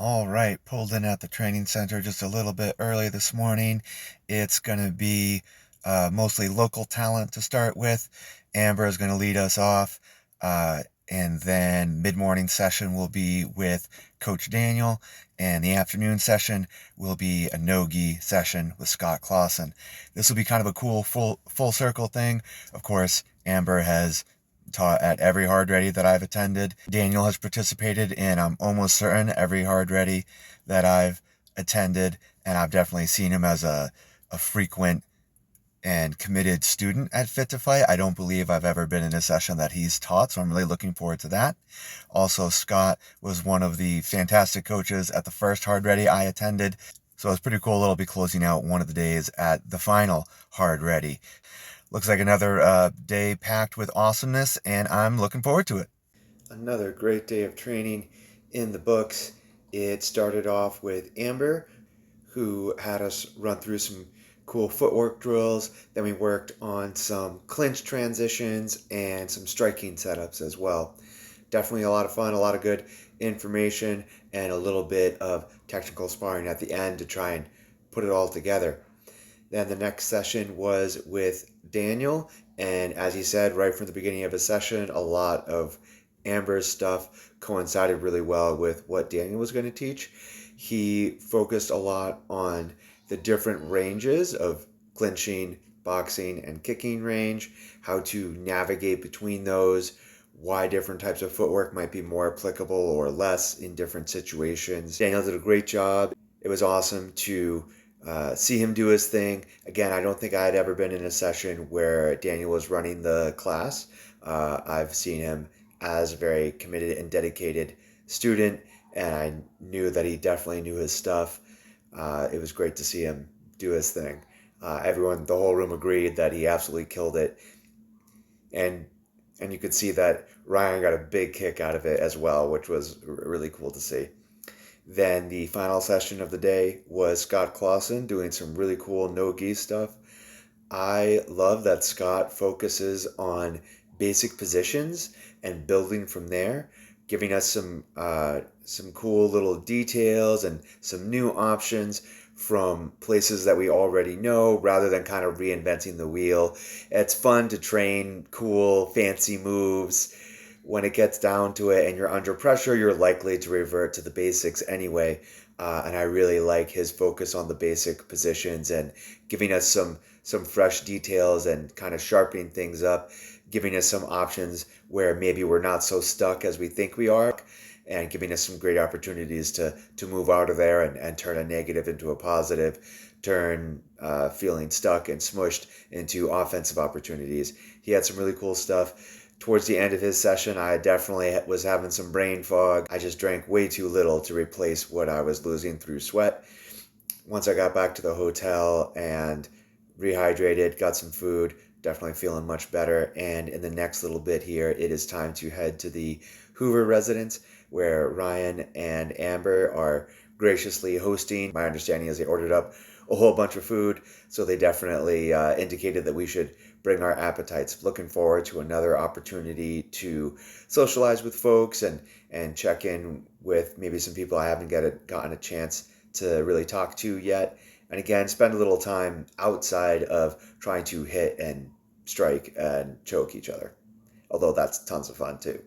All right, pulled in at the training center just a little bit early this morning. It's going to be mostly local talent to start with. Amber is going to lead us off. And then mid-morning session will be with Coach Daniel, and the afternoon session will be a no-gi session with Scott Clausen. This will be kind of a cool full circle thing. Of course, Amber has taught at every hard ready that I've attended. Daniel has participated in, I'm almost certain, every hard ready that I've attended, and I've definitely seen him as a frequent and committed student at Fit to Fight. I don't believe I've ever been in a session that he's taught, so I'm really looking forward to that. Also, Scott was one of the fantastic coaches at the first hard ready I attended, so it's pretty cool that I'll be closing out one of the days at the final hard ready. Looks like another day packed with awesomeness, and I'm looking forward to it. Another great day of training in the books. It started off with Amber, who had us run through some cool footwork drills. Then we worked on some clinch transitions and some striking setups as well. Definitely a lot of fun, a lot of good information, and a little bit of technical sparring at the end to try and put it all together. Then the next session was with Daniel, and as he said right from the beginning of his session, a lot of Amber's stuff coincided really well with what Daniel was going to teach. He focused a lot on the different ranges of clinching, boxing, and kicking range, how to navigate between those, why different types of footwork might be more applicable or less in different situations. Daniel did a great job. It was awesome to see him do his thing. Again, I don't think I had ever been in a session where Daniel was running the class. I've seen him as a very committed and dedicated student, and I knew that he definitely knew his stuff. It was great to see him do his thing. Everyone, the whole room agreed that he absolutely killed it, and you could see that Ryan got a big kick out of it as well, which was really cool to see. Then the final session of the day was Scott Clausen doing some really cool no-gi stuff. I love that Scott focuses on basic positions and building from there, giving us some cool little details and some new options from places that we already know rather than kind of reinventing the wheel. It's fun to train cool, fancy moves. When it gets down to it and you're under pressure, you're likely to revert to the basics anyway. And I really like his focus on the basic positions and giving us some fresh details and kind of sharpening things up, giving us some options where maybe we're not so stuck as we think we are, and giving us some great opportunities to move out of there and turn a negative into a positive, turn feeling stuck and smushed into offensive opportunities. He had some really cool stuff. Towards the end of his session, I definitely was having some brain fog. I just drank way too little to replace what I was losing through sweat. Once I got back to the hotel and rehydrated, got some food, definitely feeling much better. And in the next little bit here, it is time to head to the Hoover residence where Ryan and Amber are graciously hosting. My understanding is they ordered up a whole bunch of food, so they definitely indicated that we should bring our appetites. Looking forward to another opportunity to socialize with folks and check in with maybe some people I haven't gotten a chance to really talk to yet. And again, spend a little time outside of trying to hit and strike and choke each other. Although that's tons of fun too.